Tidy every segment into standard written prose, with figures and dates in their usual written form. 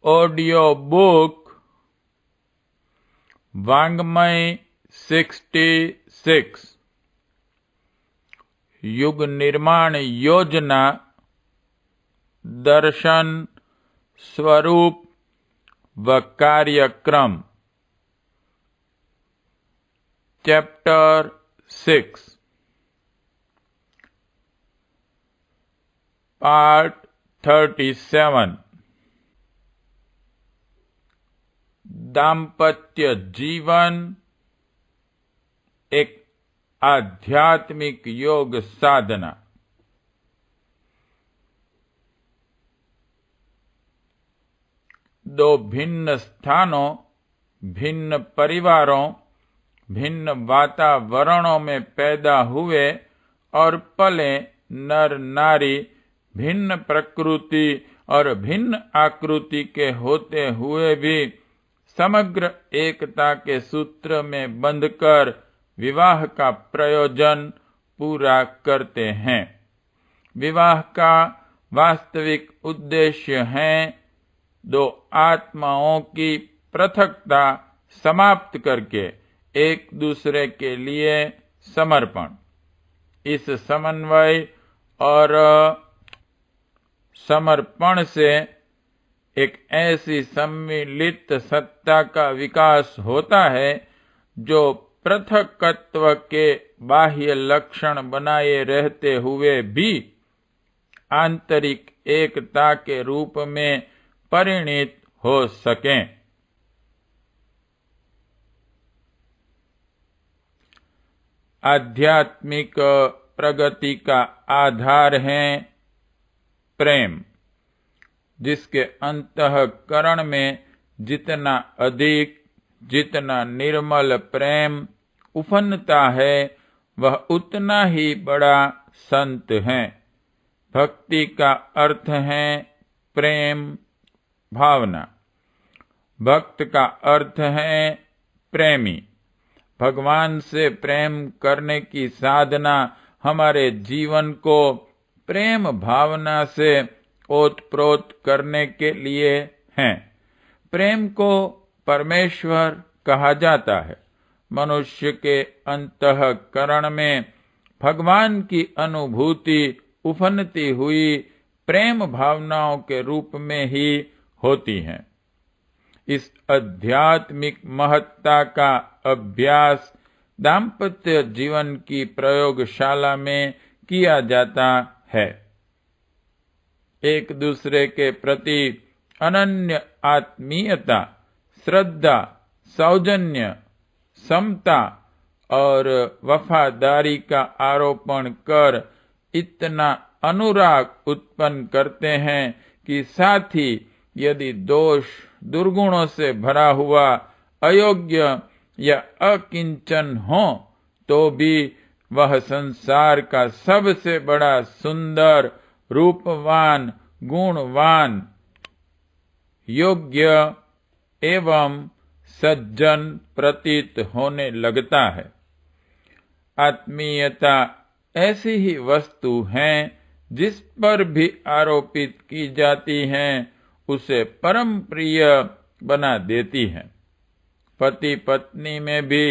Audio book वांग्मय 66 युग निर्माण योजना दर्शन स्वरूप व कार्यक्रम चैप्टर 6 पार्ट 37 दाम्पत्य जीवन एक आध्यात्मिक योग साधना। दो भिन्न स्थानों, भिन्न परिवारों, भिन्न वातावरणों में पैदा हुए और पले नर नारी भिन्न प्रकृति और भिन्न आकृति के होते हुए भी समग्र एकता के सूत्र में बंधकर विवाह का प्रयोजन पूरा करते हैं। विवाह का वास्तविक उद्देश्य है दो आत्माओं की पृथकता समाप्त करके एक दूसरे के लिए समर्पण। इस समन्वय और समर्पण से एक ऐसी सम्मिलित सत्ता का विकास होता है जो पृथकत्व के बाह्य लक्षण बनाए रहते हुए भी आंतरिक एकता के रूप में परिणित हो सके। आध्यात्मिक प्रगति का आधार है प्रेम, जिसके अंतःकरण में जितना अधिक, जितना निर्मल प्रेम उफनता है वह उतना ही बड़ा संत है। भक्ति का अर्थ है प्रेम भावना, भक्त का अर्थ है प्रेमी। भगवान से प्रेम करने की साधना हमारे जीवन को प्रेम भावना से ओतप्रोत करने के लिए है। प्रेम को परमेश्वर कहा जाता है। मनुष्य के अंतःकरण में भगवान की अनुभूति उफनती हुई प्रेम भावनाओं के रूप में ही होती है। इस आध्यात्मिक महत्ता का अभ्यास दाम्पत्य जीवन की प्रयोगशाला में किया जाता है। एक दूसरे के प्रति अनन्य आत्मीयता, श्रद्धा, सौजन्य, समता और वफादारी का आरोपण कर इतना अनुराग उत्पन्न करते हैं कि साथी यदि दोष दुर्गुणों से भरा हुआ, अयोग्य या अकिंचन हो तो भी वह संसार का सबसे बड़ा सुंदर, रूपवान, गुणवान, योग्य एवं सज्जन प्रतीत होने लगता है। आत्मीयता ऐसी ही वस्तु है जिस पर भी आरोपित की जाती है उसे परम प्रिय बना देती है। पति पत्नी में भी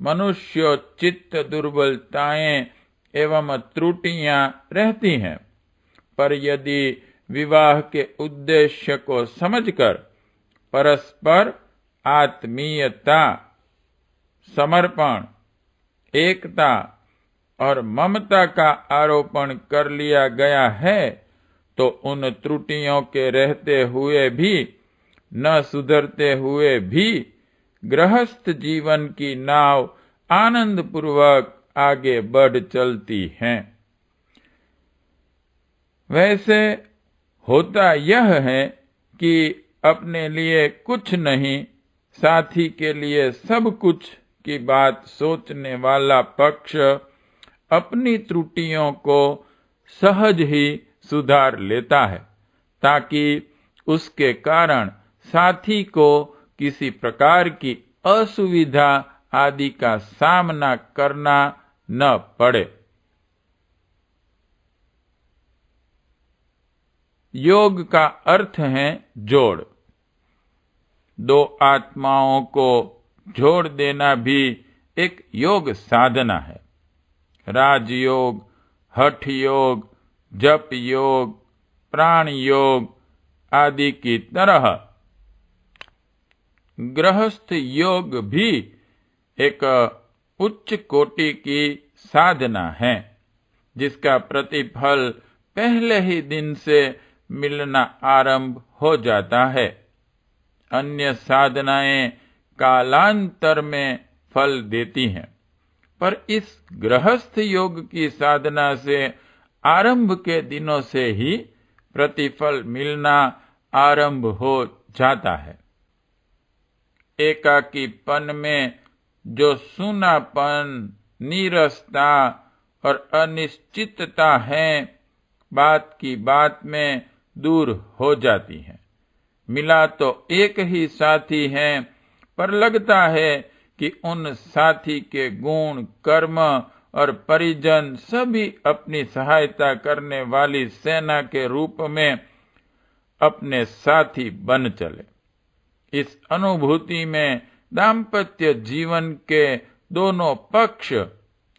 मनुष्योचित दुर्बलताएं एवं त्रुटियां रहती हैं, पर यदि विवाह के उद्देश्य को समझकर परस्पर आत्मीयता, समर्पण, एकता और ममता का आरोपण कर लिया गया है तो उन त्रुटियों के रहते हुए भी, न सुधरते हुए भी गृहस्थ जीवन की नाव आनंद पूर्वक आगे बढ़ चलती है। वैसे होता यह है कि अपने लिए कुछ नहीं, साथी के लिए सब कुछ की बात सोचने वाला पक्ष अपनी त्रुटियों को सहज ही सुधार लेता है ताकि उसके कारण साथी को किसी प्रकार की असुविधा आदि का सामना करना न पड़े। योग का अर्थ है जोड़। दो आत्माओं को जोड़ देना भी एक योग साधना है। राजयोग, हठ योग, जप योग, प्राण योग आदि की तरह गृहस्थ योग भी एक उच्च कोटि की साधना है, जिसका प्रतिफल पहले ही दिन से मिलना आरंभ हो जाता है। अन्य साधनाएं कालांतर में फल देती हैं, पर इस गृहस्थ योग की साधना से आरंभ के दिनों से ही प्रतिफल मिलना आरंभ हो जाता है। एकाकीपन में जो सूनापन, नीरसता और अनिश्चितता है, बात की बात में दूर हो जाती है। मिला तो एक ही साथी है, पर लगता है कि उन साथी के गुण, कर्म और परिजन सभी अपनी सहायता करने वाली सेना के रूप में अपने साथी बन चले। इस अनुभूति में दाम्पत्य जीवन के दोनों पक्ष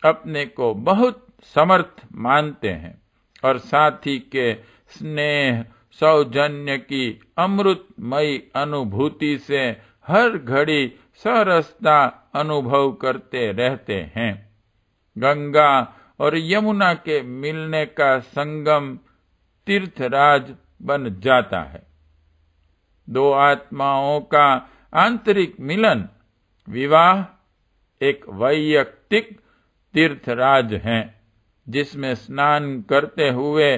अपने को बहुत समर्थ मानते हैं और साथी के स्नेह, सौजन्य की अमृतमयी अनुभूति से हर घड़ी सरसता अनुभव करते रहते हैं। गंगा और यमुना के मिलने का संगम तीर्थराज बन जाता है। दो आत्माओं का आंतरिक मिलन, विवाह, एक वैयक्तिक तीर्थराज है, जिसमें स्नान करते हुए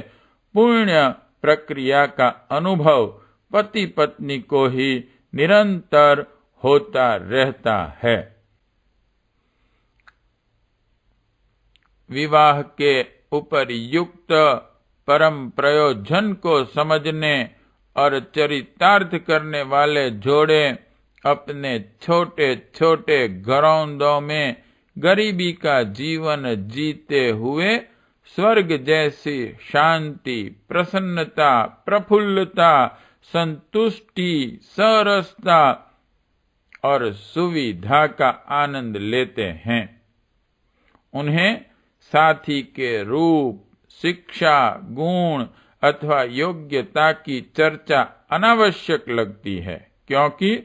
पुण्य प्रक्रिया का अनुभव पति पत्नी को ही निरंतर होता रहता है। विवाह के उपयुक्त परम प्रयोजन को समझने और चरितार्थ करने वाले जोड़े अपने छोटे छोटे घरौंदों में गरीबी का जीवन जीते हुए स्वर्ग जैसी शांति, प्रसन्नता, प्रफुल्लता, संतुष्टि, सरसता और सुविधा का आनंद लेते हैं। उन्हें साथी के रूप, शिक्षा, गुण अथवा योग्यता की चर्चा अनावश्यक लगती है, क्योंकि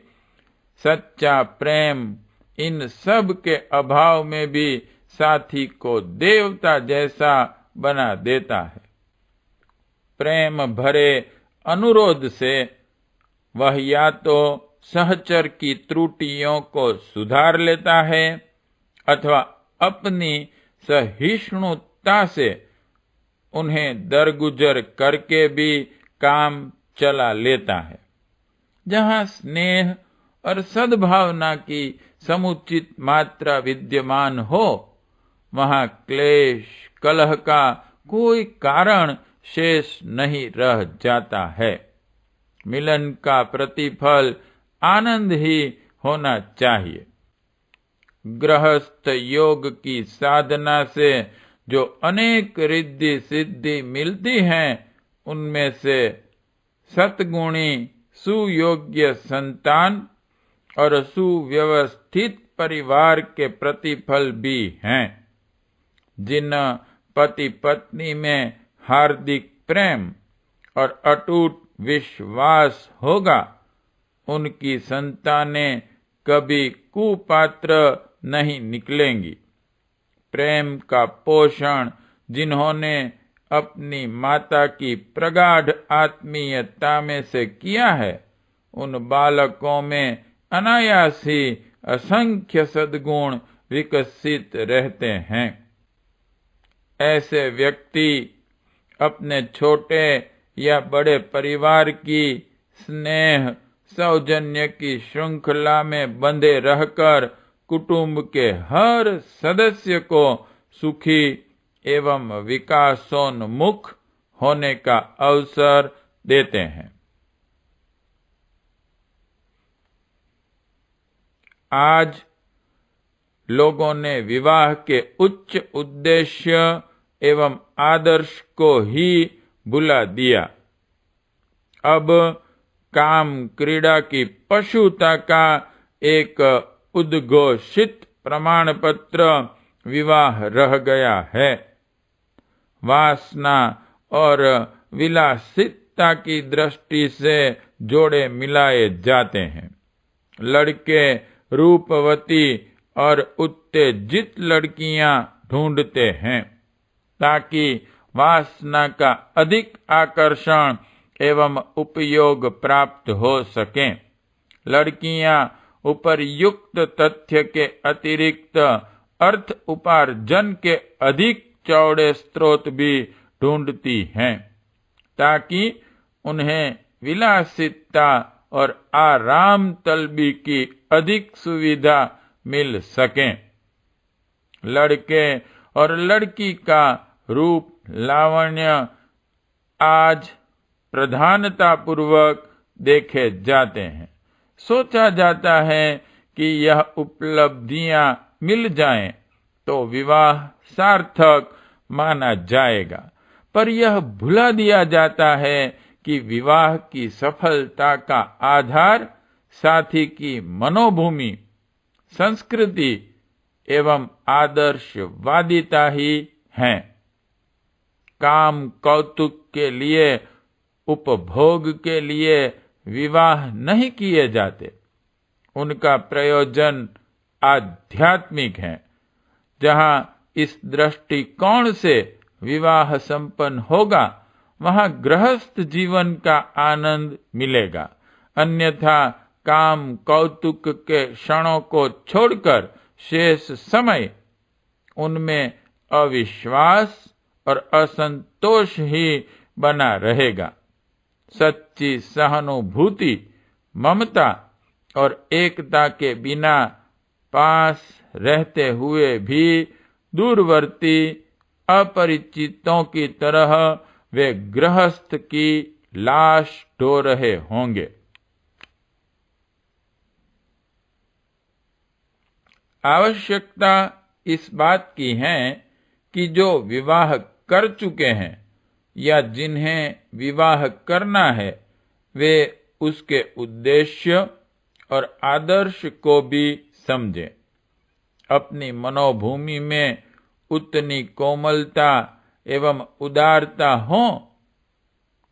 सच्चा प्रेम इन सब के अभाव में भी साथी को देवता जैसा बना देता है। प्रेम भरे अनुरोध से वह या तो सहचर की त्रुटियों को सुधार लेता है अथवा अपनी सहिष्णुता से उन्हें दरगुजर करके भी काम चला लेता है। जहाँ स्नेह और सद्भावना की समुचित मात्रा विद्यमान हो, वहाँ क्लेश, कलह का कोई कारण शेष नहीं रह जाता है। मिलन का प्रतिफल आनंद ही होना चाहिए। गृहस्थ योग की साधना से जो अनेक रिद्धि सिद्धि मिलती हैं, उनमें से सतगुणी सुयोग्य संतान और सुव्यवस्थित परिवार के प्रतिफल भी हैं। जिन पति पत्नी में हार्दिक प्रेम और अटूट विश्वास होगा, उनकी संतानें कभी कुपात्र नहीं निकलेंगी। प्रेम का पोषण जिन्होंने अपनी माता की प्रगाढ़ आत्मीयता में से किया है, उन बालकों में अनायास ही असंख्य सद्गुण विकसित रहते हैं। ऐसे व्यक्ति अपने छोटे या बड़े परिवार की स्नेह सौजन्य की श्रृंखला में बंधे रहकर कुटुंब के हर सदस्य को सुखी एवं विकासोन्मुख होने का अवसर देते हैं। आज लोगों ने विवाह के उच्च उद्देश्य एवं आदर्श को ही भुला दिया। अब काम क्रीड़ा की पशुता का एक उद्घोषित प्रमाण पत्र विवाह रह गया है। वासना और विलासिता की दृष्टि से जोड़े मिलाए जाते हैं। लड़के रूपवती और उत्तेजित लड़कियां ढूंढते हैं ताकि वासना का अधिक आकर्षण एवं उपयोग प्राप्त हो सके। लड़कियां उपर्युक्त तथ्य के अतिरिक्त अर्थ उपार्जन के अधिक चौड़े स्रोत भी ढूंढती हैं ताकि उन्हें विलासिता और आराम तलबी की अधिक सुविधा मिल सके। लड़के और लड़की का रूप लावण्य आज प्रधानता पूर्वक देखे जाते हैं। सोचा जाता है कि यह उपलब्धियां मिल जाएं तो विवाह सार्थक माना जाएगा, पर यह भुला दिया जाता है कि विवाह की सफलता का आधार साथी की मनोभूमि, संस्कृति एवं आदर्शवादिता ही है। काम कौतुक के लिए, उपभोग के लिए विवाह नहीं किए जाते। उनका प्रयोजन आध्यात्मिक है। जहां इस दृष्टिकोण से विवाह संपन्न होगा वहां गृहस्थ जीवन का आनंद मिलेगा। अन्यथा काम कौतुक के क्षणों को छोड़कर शेष समय उनमें अविश्वास और असंतोष ही बना रहेगा। सच्ची सहानुभूति, ममता और एकता के बिना पास रहते हुए भी दूरवर्ती अपरिचितों की तरह वे गृहस्थ की लाश ढो रहे होंगे। आवश्यकता इस बात की है कि जो विवाह कर चुके हैं या जिन्हें विवाह करना है वे उसके उद्देश्य और आदर्श को भी समझें। अपनी मनोभूमि में उतनी कोमलता एवं उदारता हो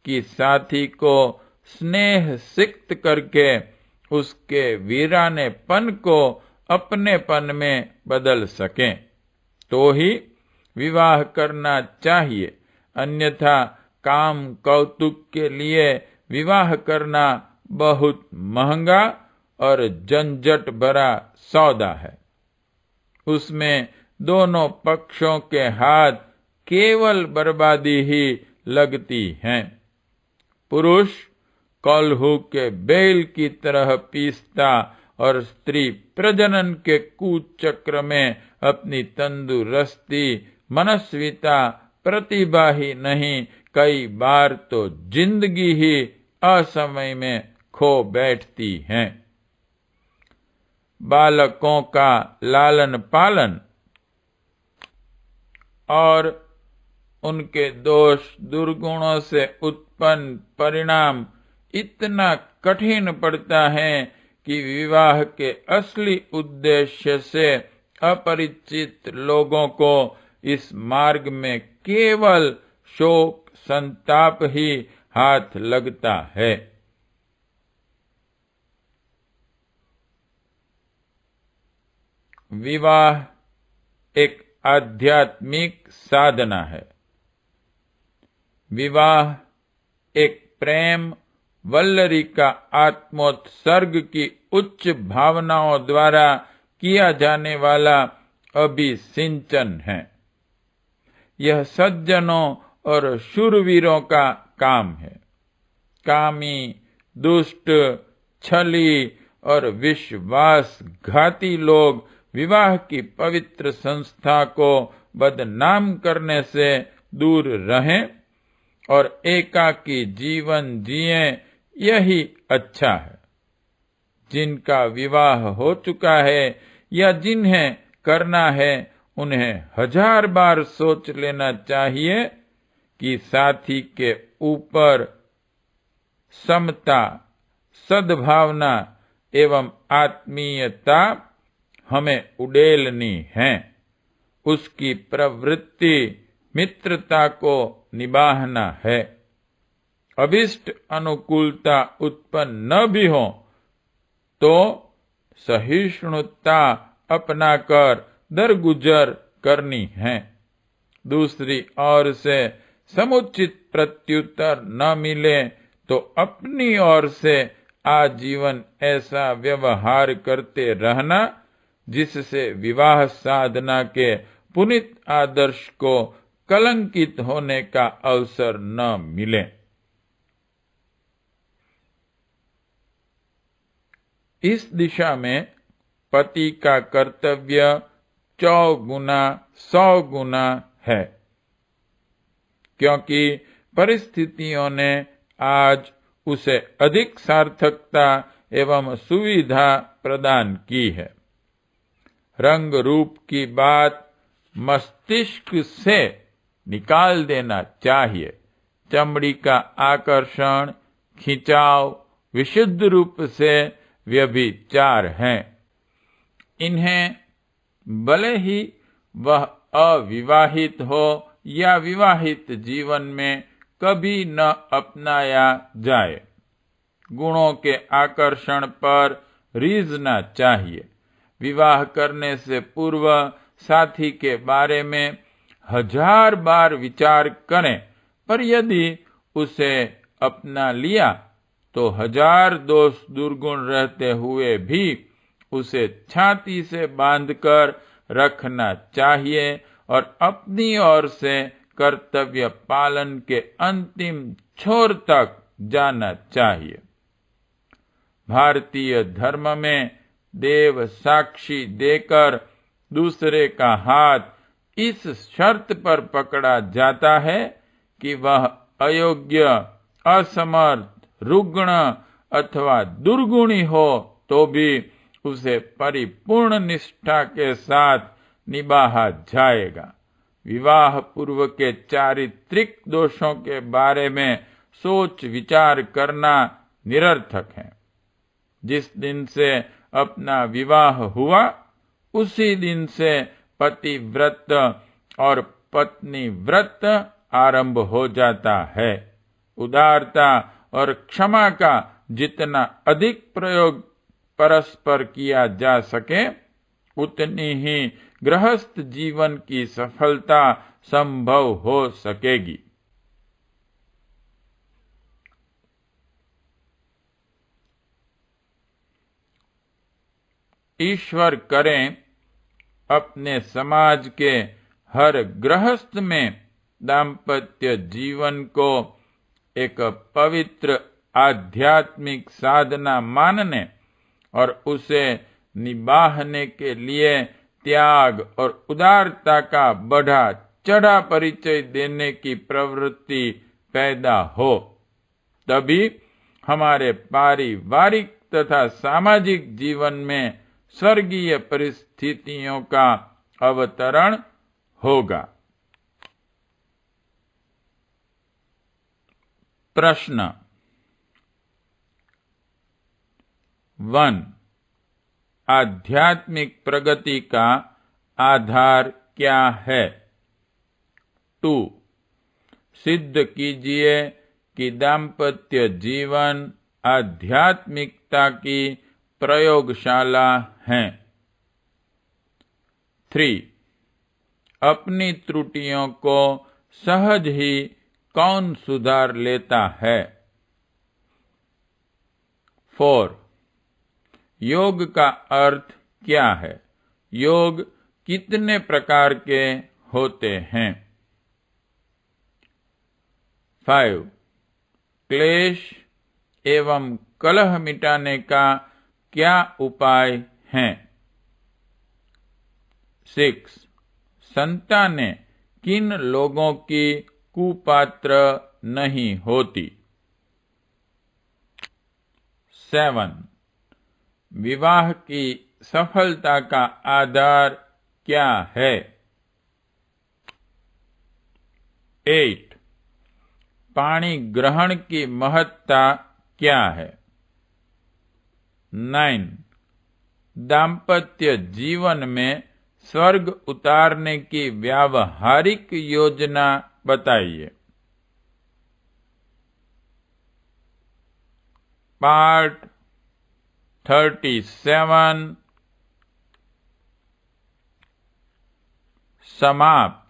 कि साथी को स्नेह सिक्त करके उसके वीरानेपन को अपनेपन में बदल सकें, तो ही विवाह करना चाहिए। अन्यथा काम कौतुक के लिए विवाह करना बहुत महंगा और झंझट भरा सौदा है। उसमें दोनों पक्षों के हाथ केवल बर्बादी ही लगती हैं। पुरुष कोल्हू के बैल की तरह पीसता और स्त्री प्रजनन के कुचक्र में अपनी तंदुरुस्ती, मनस्विता, प्रतिभा ही नहीं, कई बार तो जिंदगी ही असमय में खो बैठती हैं। बालकों का लालन पालन और उनके दोष दुर्गुणों से उत्पन्न परिणाम इतना कठिन पड़ता है कि विवाह के असली उद्देश्य से अपरिचित लोगों को इस मार्ग में केवल शोक संताप ही हाथ लगता है। विवाह एक आध्यात्मिक साधना है। विवाह एक प्रेम वल्लरी का आत्मोत्सर्ग की उच्च भावनाओं द्वारा किया जाने वाला अभिसिंचन है। यह सज्जनों और शूरवीरों का काम है। कामी, दुष्ट, छली और विश्वासघाती लोग विवाह की पवित्र संस्था को बदनाम करने से दूर रहें और एकाकी जीवन जिएं, यही अच्छा है। जिनका विवाह हो चुका है या जिन्हें करना है उन्हें 1000 बार सोच लेना चाहिए कि साथी के ऊपर समता, सद्भावना एवं आत्मीयता हमें उड़ेलनी है। उसकी प्रवृत्ति मित्रता को निभाना है। अभिष्ट अनुकूलता उत्पन्न न भी हो तो सहिष्णुता अपनाकर दरगुजर करनी है। दूसरी ओर से समुचित प्रत्युत्तर न मिले तो अपनी ओर से आजीवन ऐसा व्यवहार करते रहना जिससे विवाह साधना के पुनीत आदर्श को कलंकित होने का अवसर न मिले। इस दिशा में पति का कर्तव्य 100 गुना 100 गुना है, क्योंकि परिस्थितियों ने आज उसे अधिक सार्थकता एवं सुविधा प्रदान की है। रंग रूप की बात मस्तिष्क से निकाल देना चाहिए। चमड़ी का आकर्षण, खिंचाव विशुद्ध रूप से व्यभिचार हैं। इन्हें भले ही वह अविवाहित हो या विवाहित जीवन में कभी न अपनाया जाए। गुणों के आकर्षण पर रीझना चाहिए। विवाह करने से पूर्व साथी के बारे में 1000 बार विचार करें, पर यदि उसे अपना लिया तो 1000 दोष दुर्गुण रहते हुए भी उसे छाती से बांधकर रखना चाहिए और अपनी ओर से कर्तव्य पालन के अंतिम छोर तक जाना चाहिए। भारतीय धर्म में देव साक्षी देकर दूसरे का हाथ इस शर्त पर पकड़ा जाता है कि वह अयोग्य, असमर्थ, रुग्ण अथवा दुर्गुणी हो तो भी उसे परिपूर्ण निष्ठा के साथ निभाया जाएगा। विवाह पूर्व के चारित्रिक दोषों के बारे में सोच विचार करना निरर्थक है। जिस दिन से अपना विवाह हुआ उसी दिन से पति व्रत और पत्नी व्रत आरंभ हो जाता है। उदारता और क्षमा का जितना अधिक प्रयोग परस्पर किया जा सके उतनी ही गृहस्थ जीवन की सफलता संभव हो सकेगी। ईश्वर करें अपने समाज के हर गृहस्थ में दाम्पत्य जीवन को एक पवित्र आध्यात्मिक साधना मानने और उसे निभाने के लिए त्याग और उदारता का बढ़ा चढ़ा परिचय देने की प्रवृत्ति पैदा हो। तभी हमारे पारिवारिक तथा सामाजिक जीवन में स्वर्गीय परिस्थितियों का अवतरण होगा। प्रश्न 1. आध्यात्मिक प्रगति का आधार क्या है? 2. सिद्ध कीजिए कि दाम्पत्य जीवन आध्यात्मिकता की प्रयोगशाला है। 3. अपनी त्रुटियों को सहज ही कौन सुधार लेता है? 4. योग का अर्थ क्या है? योग कितने प्रकार के होते हैं? 5. क्लेश एवं कलह मिटाने का क्या उपाय हैं? 6. संतानें किन लोगों की कुपात्र नहीं होती? 7. विवाह की सफलता का आधार क्या है? 8. पाणी ग्रहण की महत्ता क्या है? 9. दाम्पत्य जीवन में स्वर्ग उतारने की व्यावहारिक योजना बताइए। पार्ट 37 समाप्त।